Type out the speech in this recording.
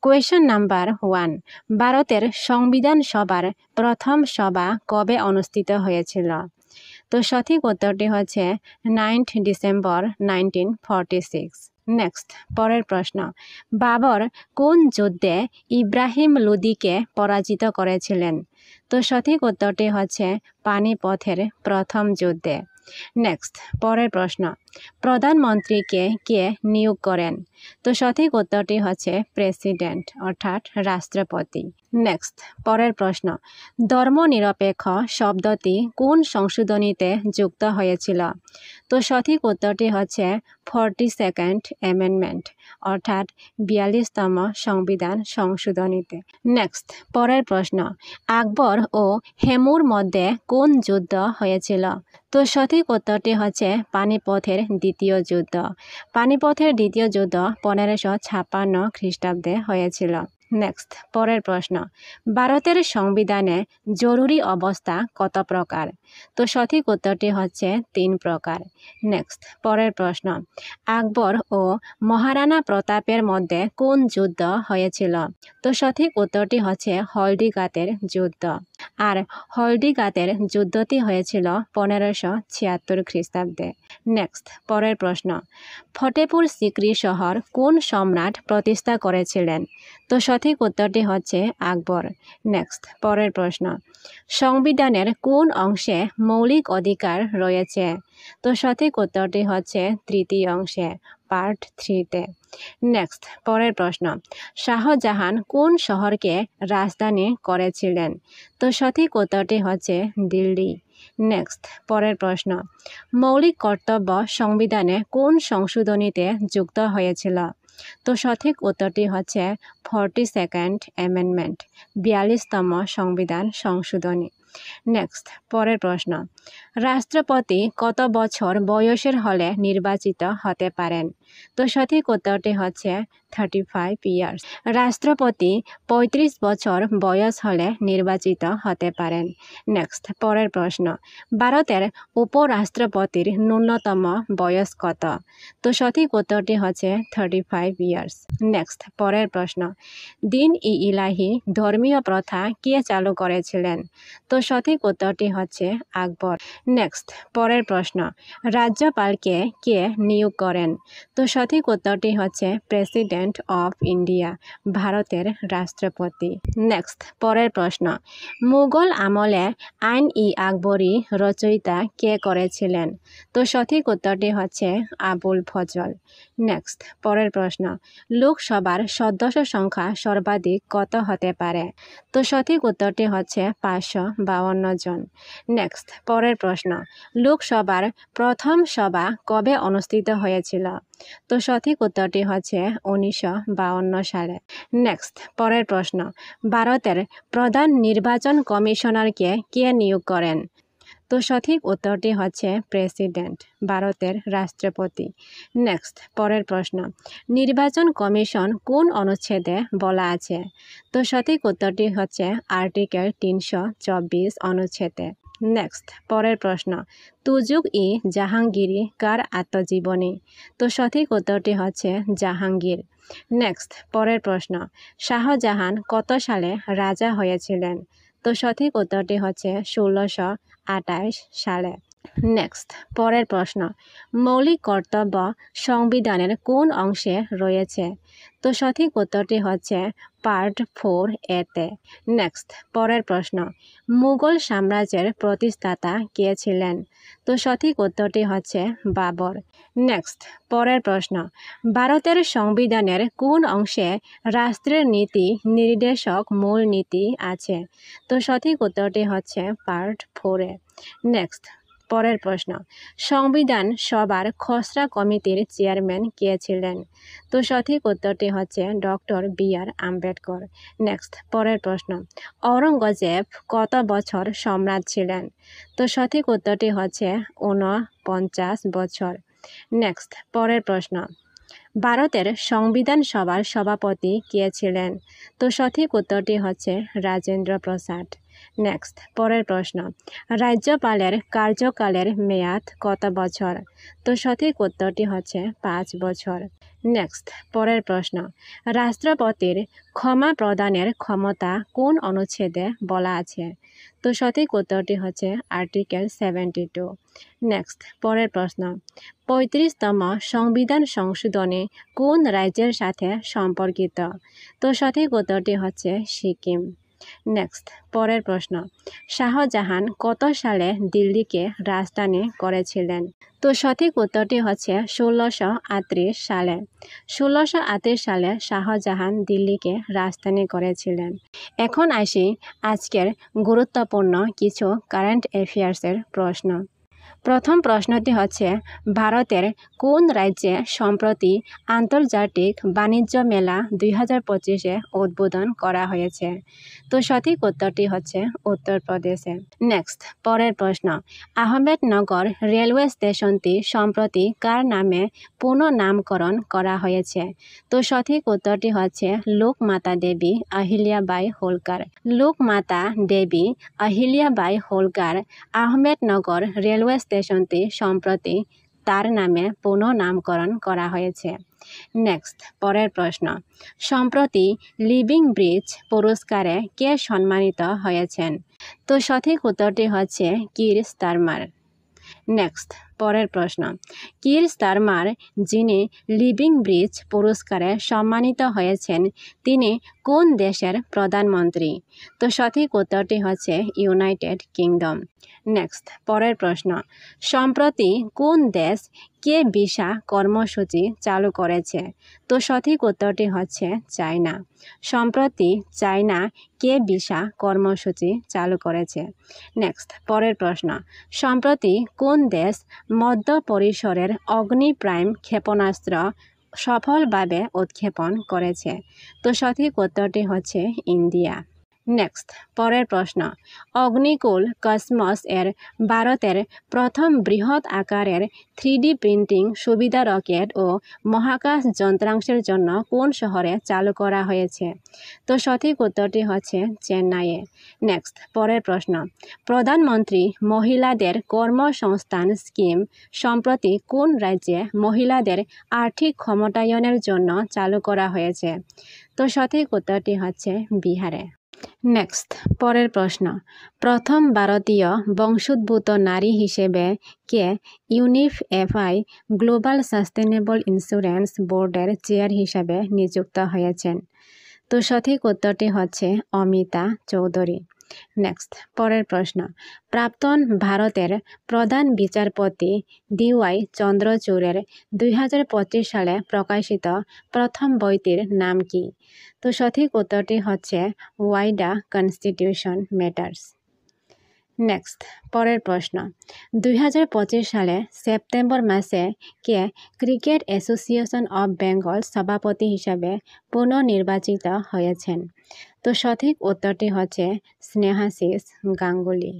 Question number 1, ভারতের সংবিধান সভার প্রথম সভা কবে অনুষ্ঠিত হয়েছিল? তো সঠিক উত্তরটি হচ্ছে 9 ডিসেম্বর 1946। নেক্সট, পরের প্রশ্ন, বাবর কোন যুদ্ধে ইব্রাহিম লোদিকে পরাজিত করেছিলেন? তো সঠিক উত্তরটি হচ্ছে পানিপথের প্রথম যুদ্ধে। নেক্সট, পরের প্রশ্ন, প্রধানমন্ত্রীকে কে নিয়োগ করেন? তো সঠিক উত্তরটি হচ্ছে প্রেসিডেন্ট অর্থাৎ রাষ্ট্রপতি। নেক্সট, পরের প্রশ্ন, ধর্মনিরপেক্ষ শব্দটি কোন সংশোধনীতে যুক্ত হয়েছিল? তো সঠিক উত্তরটি হচ্ছে 42nd অ্যামেন্ডমেন্ট অর্থাৎ 42তম সংবিধান সংশোধনীতে। নেক্সট, পরের প্রশ্ন, আকবর ও হেমুর মধ্যে কোন যুদ্ধ হয়েছিল? তো সঠিক উত্তরটি হচ্ছে পানিপথের দ্বিতীয় যুদ্ধ। পানিপথের দ্বিতীয় যুদ্ধ 1556 খ্রিস্টাব্দে হয়েছিল। নেক্সট, পরের প্রশ্ন, ভারতের সংবিধানে জরুরি অবস্থা কত প্রকার? তো সঠিক উত্তরটি হচ্ছে 3 প্রকার। নেক্সট, পরের প্রশ্ন, আকবর ও মহারাণা প্রতাপের মধ্যে কোন যুদ্ধ হয়েছিল? তো সঠিক উত্তরটি হচ্ছে হলদিঘাতের যুদ্ধ। আর হলদিঘাতের যুদ্ধটি হয়েছিল 1576 খ্রিস্টাব্দে। নেক্সট, পরের প্রশ্ন, ফতেপুর সিক্রি শহর কোন সম্রাট প্রতিষ্ঠা করেছিলেন? তো সঠিক উত্তরটি হচ্ছে আকবর। নেক্সট, পরের প্রশ্ন, সংবিধানের কোন অংশে মৌলিক অধিকার রয়েছে? তো সঠিক উত্তরটি হচ্ছে তৃতীয় অংশে পার্ট 3-তে। নেক্সট, পরের প্রশ্ন, শাহজাহান কোন শহরকে রাজধানী করেছিলেন? তো সঠিক উত্তরটি হচ্ছে দিল্লি। নেক্সট, পরের প্রশ্ন, মৌলিক কর্তব্য সংবিধানে কোন সংশোধনীতে যুক্ত হয়েছিল? তো সঠিক উত্তরটি হচ্ছে 42nd অ্যামেন্ডমেন্ট 42তম সংবিধান সংশোধনী। নেক্সট, পরের প্রশ্ন, রাষ্ট্রপতি কত বছর বয়সের হলে নির্বাচিত হতে পারেন? তো সঠিক উত্তরটি হচ্ছে 35 ইয়ার্স। রাষ্ট্রপতি 35 বছর বয়স হলে নির্বাচিত হতে পারেন। নেক্সট, পরের প্রশ্ন, ভারতের উপরাষ্ট্রপতির ন্যূনতম বয়স কত? তো সঠিক উত্তরটি হচ্ছে 35 ইয়ার্স। নেক্সট, পরের প্রশ্ন, দিন-ই-ইলাহি ধর্মীয় প্রথা কে চালু করেছিলেন? তো সঠিক উত্তরটি হচ্ছে আকবর। নেক্সট, পরের প্রশ্ন, রাজ্যপালকে কে নিয়োগ করেন? তো সঠিক উত্তরটি হচ্ছে প্রেসিডেন্ট অফ ইন্ডিয়া, ভারতের রাষ্ট্রপতি। নেক্সট, পরের প্রশ্ন, মুঘল আমলে আইন-ই-আকবরী রচয়িতা কে করেছিলেন? তো সঠিক উত্তরটি হচ্ছে আবুল ফজল। নেক্সট, পরের প্রশ্ন, লোকসভার সদস্য সংখ্যা সর্বাধিক কত হতে পারে? তো সঠিক উত্তরটি হচ্ছে 552 জন। নেক্সট, পরের প্রশ্ন, লোকসভার প্রথম সভা কবে অনুষ্ঠিত হয়েছিল? তো সঠিক উত্তরটি হচ্ছে 1952 সালে। নেক্সট, পরের প্রশ্ন, ভারতের প্রধান নির্বাচন কমিশনারকে কে নিয়োগ করেন? তো সঠিক উত্তরটি হচ্ছে প্রেসিডেন্ট, ভারতের রাষ্ট্রপতি। নেক্সট, পরের প্রশ্ন, নির্বাচন কমিশন কোন অনুচ্ছেদে বলা আছে? তো সঠিক উত্তরটি হচ্ছে আর্টিকেল 324 অনুচ্ছেদে। নেক্সট, পরের প্রশ্ন, তুজুক-ই জাহাঙ্গীরি কার আত্মজীবনী? তো সঠিক উত্তরটি হচ্ছে জাহাঙ্গীর। নেক্সট, পরের প্রশ্ন, শাহজাহান কত সালে রাজা হয়েছিলেন? তো সঠিক উত্তরটি হচ্ছে 1628 সালে। নেক্সট, পরের প্রশ্ন, মৌলিক কর্তব্য সংবিধানের কোন অংশে রয়েছে? তো সঠিক উত্তরটি হচ্ছে পার্ট 4A-তে। নেক্সট, পরের প্রশ্ন, মুঘল সাম্রাজ্যের প্রতিষ্ঠাতা কে ছিলেন? তো সঠিক উত্তরটি হচ্ছে বাবর। নেক্সট, পরের প্রশ্ন, ভারতের সংবিধানের কোন অংশে রাষ্ট্রের নীতি নির্দেশক মূল নীতি আছে? তো সঠিক উত্তরটি হচ্ছে পার্ট 4A। নেক্সট, পরের প্রশ্ন, সংবিধান সভার খসড়া কমিটির চেয়ারম্যান কে ছিলেন? তো সঠিক উত্তরটি হচ্ছে ডক্টর বি.আর. আম্বেদকর। নেক্সট, পরের প্রশ্ন, ঔরঙ্গজেব কত বছর সম্রাট ছিলেন? তো সঠিক উত্তরটি হচ্ছে 49 বছর। নেক্সট, পরের প্রশ্ন, ভারতের সংবিধান সভার সভাপতি কে ছিলেন? তো সঠিক উত্তরটি হচ্ছে রাজেন্দ্র প্রসাদ। নেক্সট পরের প্রশ্ন, রাজ্যপালের কার্যকালের মেয়াদ কত বছর? তো সঠিক উত্তরটি হচ্ছে 5 বছর। নেক্সট পরের প্রশ্ন, রাষ্ট্রপতির ক্ষমা প্রদানের ক্ষমতা কোন অনুচ্ছেদে বলা আছে? তো সঠিক উত্তরটি হচ্ছে আর্টিকেল 72। নেক্সট পরের প্রশ্ন, 35তম সংবিধান সংশোধনী কোন রাজ্যের সাথে সম্পর্কিত? তো সঠিক উত্তরটি হচ্ছে সিকিম। নেক্সট পরের প্রশ্ন, শাহজাহান কত সালে দিল্লিকে রাজধানী করেছিলেন? তো সঠিক উত্তরটি হচ্ছে 1638 সালে। 1638 সালে শাহজাহান দিল্লিকে রাজধানী করেছিলেন। এখন আসি আজকের গুরুত্বপূর্ণ কিছু কারেন্ট অ্যাফেয়ার্সের প্রশ্ন। প্রথম প্রশ্নটি হচ্ছে, ভারতের কোন রাজ্যে সম্প্রতি আন্তর্জাতিক বাণিজ্য মেলা 2025-এ উদ্বোধন করা হয়েছে? তো সঠিক উত্তরটি হচ্ছে উত্তরপ্রদেশে। নেক্সট পরের প্রশ্ন, আহমেদনগর রেলওয়ে স্টেশনটি সম্প্রতি কার নামে পুনঃনামকরণ করা হয়েছে? তো সঠিক উত্তরটি হচ্ছে লোকমাতা দেবী আহিল্যাবাই হোলকার। লোকমাতা দেবী আহিল্যাবাই হোলকার আহমেদনগর রেলওয়ে স্টেশনটি সম্প্রতি তার নামে পুনঃনামকরণ করা হয়েছে। নেক্সট পরের প্রশ্ন, সম্প্রতি লিভিং ব্রিজ পুরস্কারে কে সম্মানিত হয়েছেন? তো সঠিক উত্তরটি হচ্ছে কির স্টারমার। নেক্সট পরের প্রশ্ন, কির স্টারমার যিনি লিভিং ব্রিজ পুরস্কারে সম্মানিত হয়েছেন তিনি কোন দেশের প্রধানমন্ত্রী? তো সঠিক উত্তরটি হচ্ছে ইউনাইটেড কিংডম। নেক্সট পরের প্রশ্ন, সম্প্রতি কোন দেশ কে ভিসা কর্মসূচি চালু করেছে? তো সঠিক উত্তরটি হচ্ছে চায়না। সম্প্রতি চায়না কে ভিসা কর্মসূচি চালু করেছে। নেক্সট পরের প্রশ্ন, সম্প্রতি কোন দেশ মধ্য পরিসরের অগ্নি প্রাইম ক্ষেপণাস্ত্র সফলভাবে উৎক্ষেপণ করেছে? তো সঠিক উত্তরটি হচ্ছে ইন্ডিয়া। নেক্সট পরের প্রশ্ন, অগ্নিকুল কসমস এর ভারতের প্রথম বৃহৎ আকারের 3D প্রিন্টিং সুবিধা রকেট ও মহাকাশ যন্ত্রাংশের জন্য কোন শহরে চালু করা হয়েছে? তো সঠিক উত্তরটি হচ্ছে চেন্নাইয়ে। নেক্সট পরের প্রশ্ন, প্রধানমন্ত্রী মহিলাদের কর্মসংস্থান স্কিম সম্প্রতি কোন রাজ্যে মহিলাদের আর্থিক ক্ষমতায়নের জন্য চালু করা হয়েছে? তো সঠিক উত্তরটি হচ্ছে বিহারে। নেক্সট পরের প্রশ্ন, প্রথম ভারতীয় বংশোদ্ভূত নারী হিসেবে কে ইউনিএফআই গ্লোবাল সাস্টেনেবল ইন্স্যুরেন্স বোর্ডের চেয়ার হিসাবে নিযুক্ত হয়েছেন? তো সঠিক উত্তরটি হচ্ছে অমিতা চৌধুরী। নেক্সট পরের প্রশ্ন, প্রাক্তন ভারতের প্রধান বিচারপতি ডিওয়াই চন্দ্রচূড়ের 2025 সালে প্রকাশিত প্রথম বইটির নাম কি? তো সঠিক উত্তরটি হচ্ছে why the constitution matters. Next পরের প্রশ্ন, 2025 সালে সেপ্টেম্বর মাসে কে ক্রিকেট অ্যাসোসিয়েশন অব বেঙ্গল সভাপতি হিসাবে পুনর্নির্বাচিত হয়েছেন? তো সঠিক উত্তরটি হচ্ছে স্নেহাশিস গাঙ্গুলি।